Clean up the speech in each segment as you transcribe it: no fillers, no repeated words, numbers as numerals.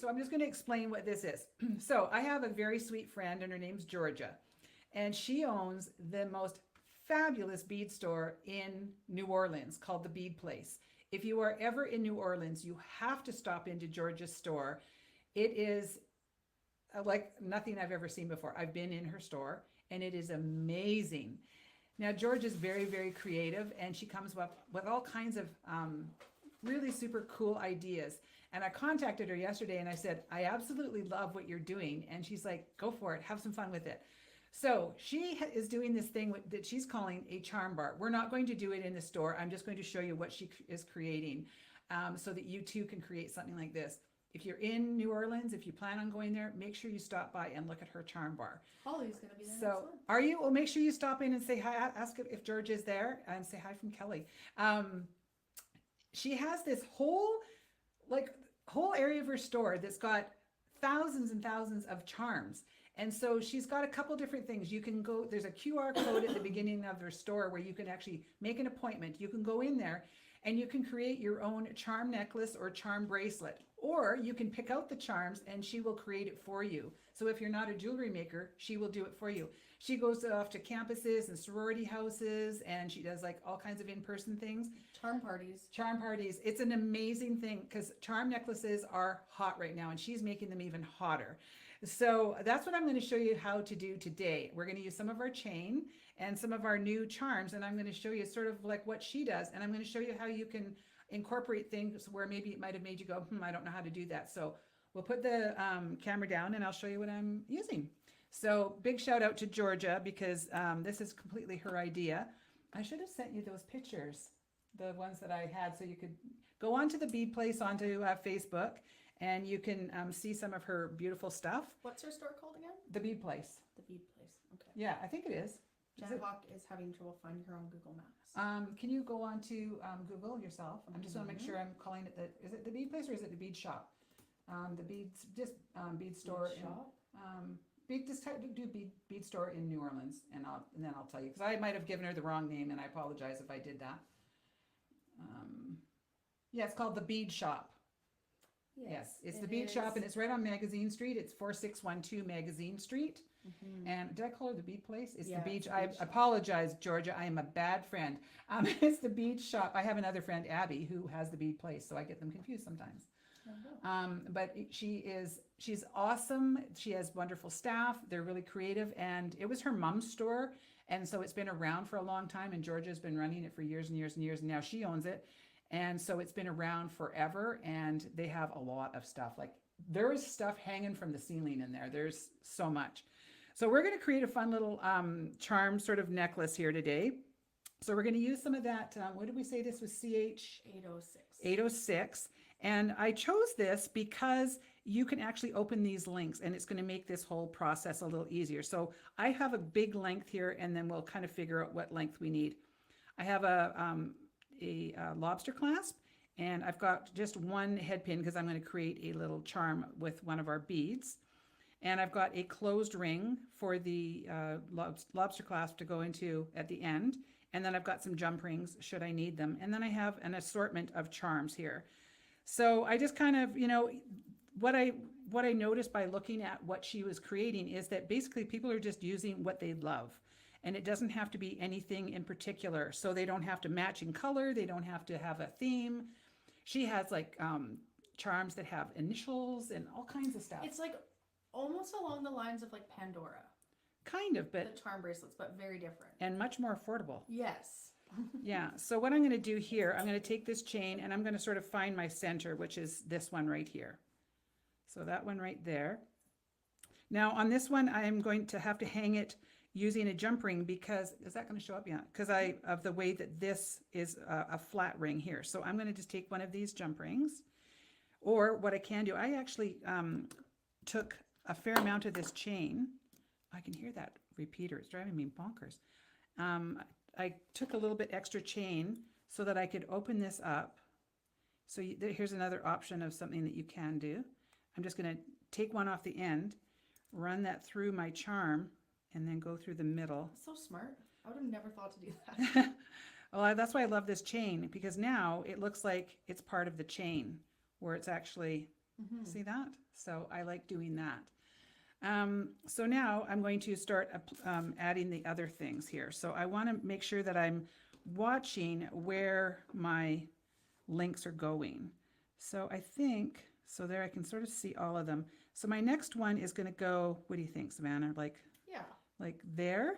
I'm just going to explain what this is. So I have a very sweet friend, and her name's Georgia, and she owns the most fabulous bead store in New Orleans called the Bead Place. If you are ever in New Orleans, you have to stop into Georgia's store. It is like nothing I've ever seen before. I've been in her store, and it is amazing. Now, George is very, very creative, and she comes up with all kinds of really super cool ideas. And I contacted her yesterday and I said, I absolutely love what you're doing. And she's like, go for it, have some fun with it. So she is doing this thing that she's calling a charm bar. We're not going to do it in the store. I'm just going to show you what she is creating so that you too can create something like this. If you're in New Orleans, if you plan on going there, make sure you stop by and look at her charm bar. Holly's going to be there. So are you? Well, make sure you stop in and say hi. Ask if George is there and say hi from Kelly. She has this whole area of her store that's got thousands and thousands of charms. And so she's got a couple different things. You can go, there's a QR code at the beginning of her store where you can actually make an appointment. You can go in there and you can create your own charm necklace or charm bracelet, or you can pick out the charms and she will create it for you. So if you're not a jewelry maker, she will do it for you. She goes off to campuses and sorority houses, and she does like all kinds of in-person things. Charm parties. Charm parties. It's an amazing thing because charm necklaces are hot right now, and she's making them even hotter. So that's what I'm going to show you how to do today. We're going to use some of our chain and some of our new charms, and I'm going to show you sort of like what she does, and I'm going to show you how you can incorporate things where maybe it might have made you go, I don't know how to do that. So we'll put the camera down and I'll show you what I'm using. So big shout out to Georgia because this is completely her idea. I should have sent you those pictures, the ones that I had, so you could go onto the Bead Place onto Facebook and you can see some of her beautiful stuff. What's her store called again? The Bead Place. The Bead Place. Okay. Yeah, I think it is. Jan Hawk is having trouble finding her on Google Maps. Can you go on to Google yourself? I'm just want to make sure I'm calling it is it the Bead Place or is it the Bead Shop? The beads, just bead store. Bead shop? Just do bead store in New Orleans, and then I'll tell you because I might have given her the wrong name, and I apologize if I did that. Yeah, it's called the Bead Shop. Yes, it's the Bead Shop, and it's right on Magazine Street. It's 4612 Magazine Street. And did I call her the Bead Place? It's the Beach. I apologize, Georgia. I am a bad friend. It's the Bead Shop. I have another friend, Abby, who has the Bead Place, so I get them confused sometimes. But she's awesome. She has wonderful staff. They're really creative, and it was her mom's store, and so it's been around for a long time. And Georgia's been running it for years and years and years, and now she owns it, and so it's been around forever. And they have a lot of stuff. Like there is stuff hanging from the ceiling in there. There's so much. So we're going to create a fun little charm sort of necklace here today. So we're going to use some of that. What did we say this was? CH 806. 806. And I chose this because you can actually open these links and it's going to make this whole process a little easier. So I have a big length here and then we'll kind of figure out what length we need. I have a lobster clasp and I've got just one head pin because I'm going to create a little charm with one of our beads. And I've got a closed ring for the lobster clasp to go into at the end. And then I've got some jump rings should I need them. And then I have an assortment of charms here. So I just kind of, what I noticed by looking at what she was creating is that basically people are just using what they love. And it doesn't have to be anything in particular. So they don't have to match in color. They don't have to have a theme. She has like charms that have initials and all kinds of stuff. It's like almost along the lines of like Pandora. Kind of, but the charm bracelets, but very different. And much more affordable. Yes. Yeah, so what I'm going to do here, I'm going to take this chain and I'm going to sort of find my center, which is this one right here. So that one right there. Now on this one, I'm going to have to hang it using a jump ring because, is that going to show up? Yeah, because of the way that this is a flat ring here. So I'm going to just take one of these jump rings. Or what I can do, I actually took a fair amount of this chain. I can hear that repeater. It's driving me bonkers. I took a little bit extra chain so that I could open this up. So here's another option of something that you can do. I'm just going to take one off the end, run that through my charm, and then go through the middle. So smart. I would have never thought to do that. Well, that's why I love this chain, because now it looks like it's part of the chain, where it's actually See that? So I like doing that. So now I'm going to start adding the other things here. So I want to make sure that I'm watching where my links are going. So I think, so there I can sort of see all of them. So my next one is going to go, what do you think, Savannah? Yeah. Like there,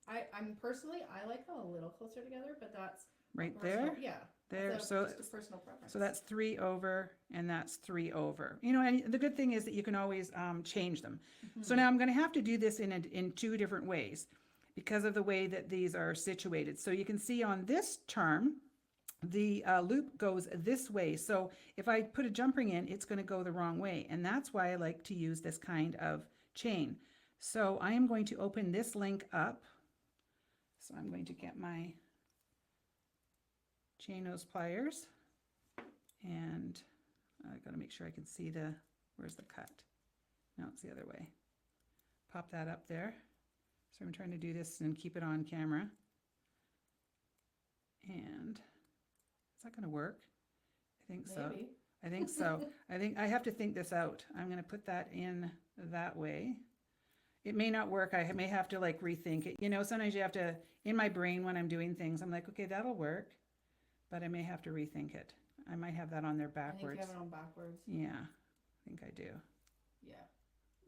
I'm personally, I like them a little closer together, but that's right personal, there, yeah. there. That's So, just a personal preference. so that's 3 over and that's 3 over. You know, and the good thing is that you can always change them. So now I'm going to have to do this in 2 different ways because of the way that these are situated. So you can see on this term, the loop goes this way. So if I put a jump ring in, it's going to go the wrong way. And that's why I like to use this kind of chain. So I am going to open this link up. So I'm going to get my chain nose pliers and I got to make sure I can see where's the cut? No, it's the other way. Pop that up there. So I'm trying to do this and keep it on camera. And is that going to work? I think so. Maybe. I think so. I think I have to think this out. I'm going to put that in that way. It may not work. I may have to like rethink it. You know, sometimes you have to, in my brain when I'm doing things, I'm like, okay, that'll work, but I may have to rethink it. I might have that on there backwards. I think you have it on backwards. Yeah, I think I do. Yeah.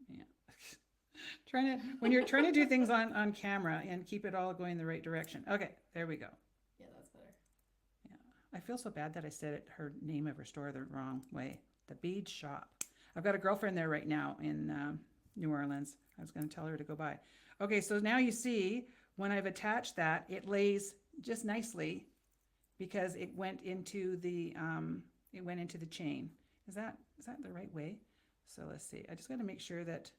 Yeah. When you're trying to do things on camera and keep it all going the right direction. Okay, there we go. Yeah, that's better. Yeah, I feel so bad that I said her name of her store the wrong way. The Bead Shop. I've got a girlfriend there right now in New Orleans. I was going to tell her to go by. Okay, so now you see when I've attached that, it lays just nicely because it went into the chain. Is that the right way? So let's see. I just got to make sure that.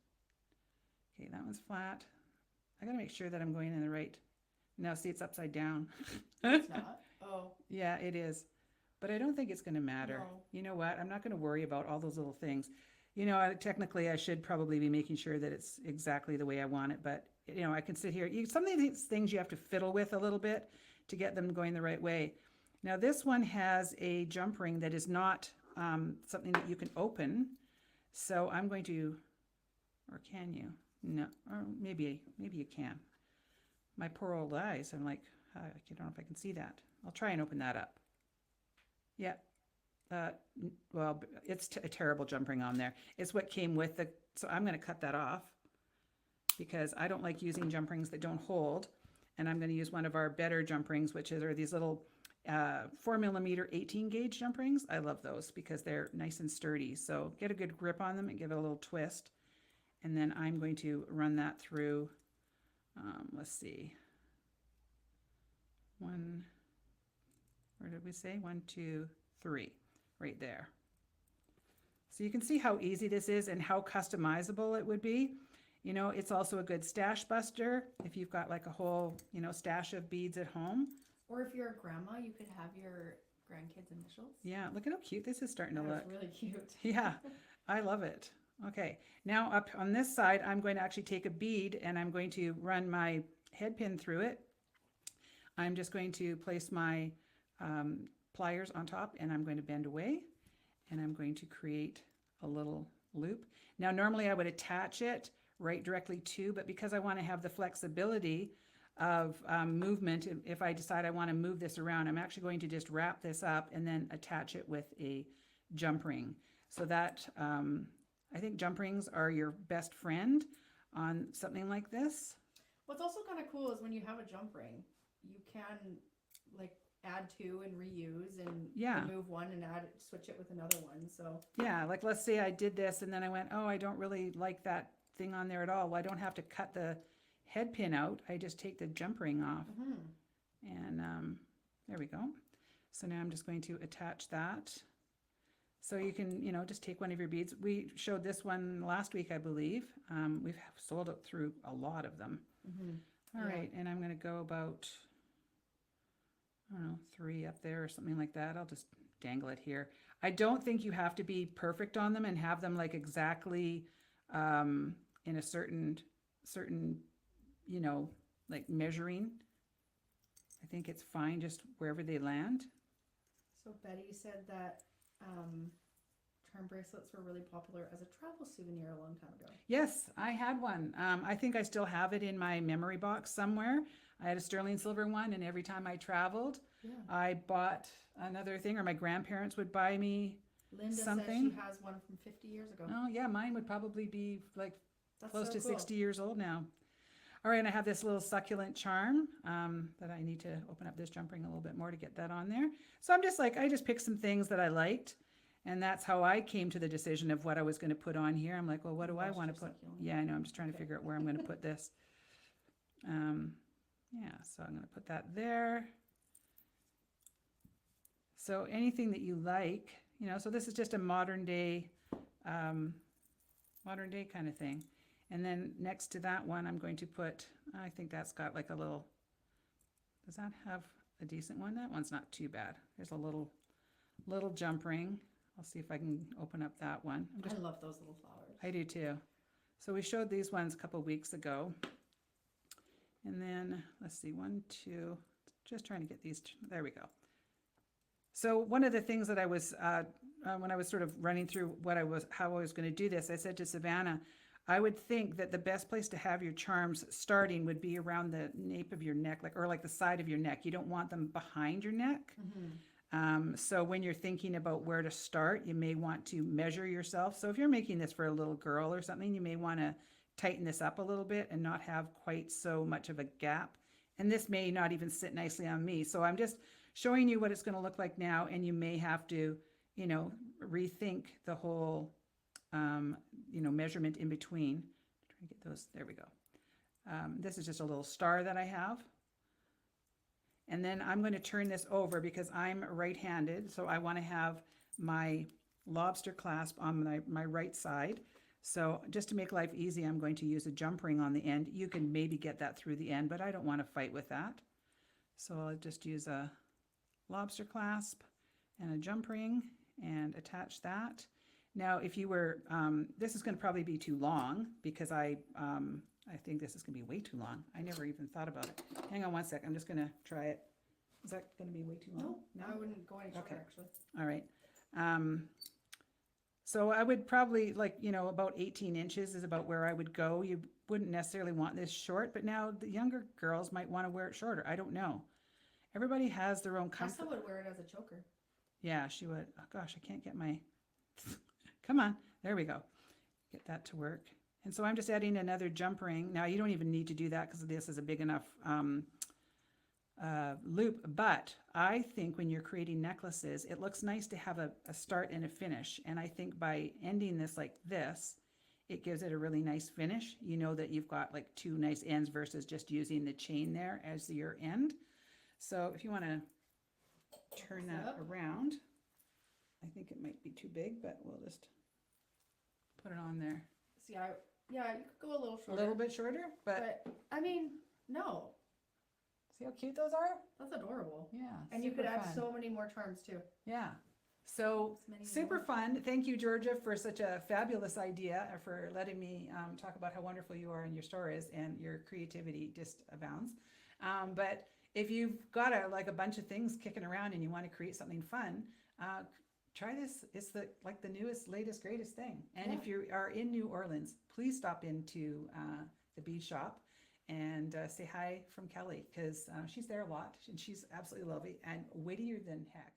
Okay, that one's flat. I got to make sure that I'm going in the right. No, see, it's upside down. It's not. Oh. Yeah, it is. But I don't think it's going to matter. No. You know what? I'm not going to worry about all those little things. You know, technically I should probably be making sure that it's exactly the way I want it, but you know, I can sit here. Some of these things you have to fiddle with a little bit to get them going the right way. Now this one has a jump ring that is not something that you can open. So I'm going to, or can you? No, or maybe you can. My poor old eyes. I'm like, I don't know if I can see that. I'll try and open that up. Yeah. Well, it's a terrible jump ring on there. It's what came with the, so I'm going to cut that off because I don't like using jump rings that don't hold. And I'm going to use one of our better jump rings, which are these little 4mm 18 gauge jump rings. I love those because they're nice and sturdy. So get a good grip on them and give it a little twist. And then I'm going to run that through, let's see, where did we say? 1, 2, 3, right there. So you can see how easy this is and how customizable it would be. You know, it's also a good stash buster if you've got like a whole, you know, stash of beads at home. Or if you're a grandma, you could have your grandkids' initials. Yeah, look at how cute this is starting to look. That's really cute. Yeah, I love it. Okay, now up on this side, I'm going to actually take a bead and I'm going to run my head pin through it. I'm just going to place my pliers on top and I'm going to bend away and I'm going to create a little loop. Now, normally I would attach it right directly to, but because I want to have the flexibility of movement, if I decide I want to move this around, I'm actually going to just wrap this up and then attach it with a jump ring. So that, I think jump rings are your best friend on something like this. What's also kind of cool is when you have a jump ring, you can like add to and reuse and remove one and switch it with another one. So yeah, like let's say I did this and then I went, oh, I don't really like that thing on there at all. Well, I don't have to cut the head pin out. I just take the jump ring off and there we go. So now I'm just going to attach that. So you can, you know, just take one of your beads. We showed this one last week, I believe. We've sold it through a lot of them. All right, and I'm going to go about, I don't know, 3 up there or something like that. I'll just dangle it here. I don't think you have to be perfect on them and have them like exactly in a certain, you know, like measuring. I think it's fine just wherever they land. So Betty said that charm bracelets were really popular as a travel souvenir a long time ago. Yes, I had one. I think I still have it in my memory box somewhere. I had a sterling silver one, and every time I traveled, Yeah. I bought another thing, or my grandparents would buy me Linda something. says she has one from 50 years ago. Oh, yeah, mine would probably be like That's close so to cool. 60 years old now. All right, and I have this little succulent charm that I need to open up this jump ring a little bit more to get that on there. So I'm just like, I just picked some things that I liked, and that's how I came to the decision of what I was going to put on here. I'm like, well, what do I want to put? Succulent. Yeah, I know. I'm just trying to figure out where I'm going to put this. Yeah, so I'm going to put that there. So anything that you like, you know, so this is just a modern day kind of thing. And then next to that one, I'm going to put, I think that's got like a little, does that have a decent one? That one's not too bad. There's a little jump ring. I'll see if I can open up that one. I love those little flowers. I do too. So we showed these ones a couple weeks ago. And then let's see, 1, 2, just trying to get these, there we go. So one of the things that I was, when I was sort of running through how I was going to do this, I said to Savannah, I would think that the best place to have your charms starting would be around the nape of your neck, or like the side of your neck. You don't want them behind your neck. Mm-hmm. So when you're thinking about where to start, you may want to measure yourself. So if you're making this for a little girl or something, you may want to tighten this up a little bit and not have quite so much of a gap. And this may not even sit nicely on me. So I'm just showing you what it's going to look like now, and you may have to, you know, rethink the whole you know, measurement in between. Try to get those, there we go. This is just a little star that I have. And then I'm going to turn this over because I'm right-handed, so I want to have my lobster clasp on my right side. So just to make life easy, I'm going to use a jump ring on the end. You can maybe get that through the end, but I don't want to fight with that. So I'll just use a lobster clasp and a jump ring and attach that. Now, if you were, this is going to probably be too long because I think this is going to be way too long. I never even thought about it. Hang on one sec. I'm just going to try it. Is that going to be way too long? No, I wouldn't go any shorter, actually. All right. So I would probably, like, you know, about 18 inches is about where I would go. You wouldn't necessarily want this short, but now the younger girls might want to wear it shorter. I don't know. Everybody has their own comfort. Tessa would wear it as a choker. Yeah, she would. Oh gosh, I can't get my, come on, there we go. Get that to work. And so I'm just adding another jump ring. Now you don't even need to do that because this is a big enough loop, but I think when you're creating necklaces, it looks nice to have a start and a finish. And I think by ending this like this, it gives it a really nice finish. You know that you've got like two nice ends versus just using the chain there as your end. So if you want to turn that around, I think it might be too big, but we'll just put it on there. See, yeah, you could go a little shorter. A little bit shorter, but I mean, no. See how cute those are? That's adorable. Yeah. And you could add fun. so many more charms too. Yeah. So super fun. Thank you, Georgia, for such a fabulous idea, for letting me talk about how wonderful you are and your store is, and your creativity just abounds. But if you've got a bunch of things kicking around and you want to create something fun, try this. It's the newest, latest, greatest thing. And if you are in New Orleans, please stop into the bead shop and say hi from Kelly, because she's there a lot and she's absolutely lovely and wittier than heck.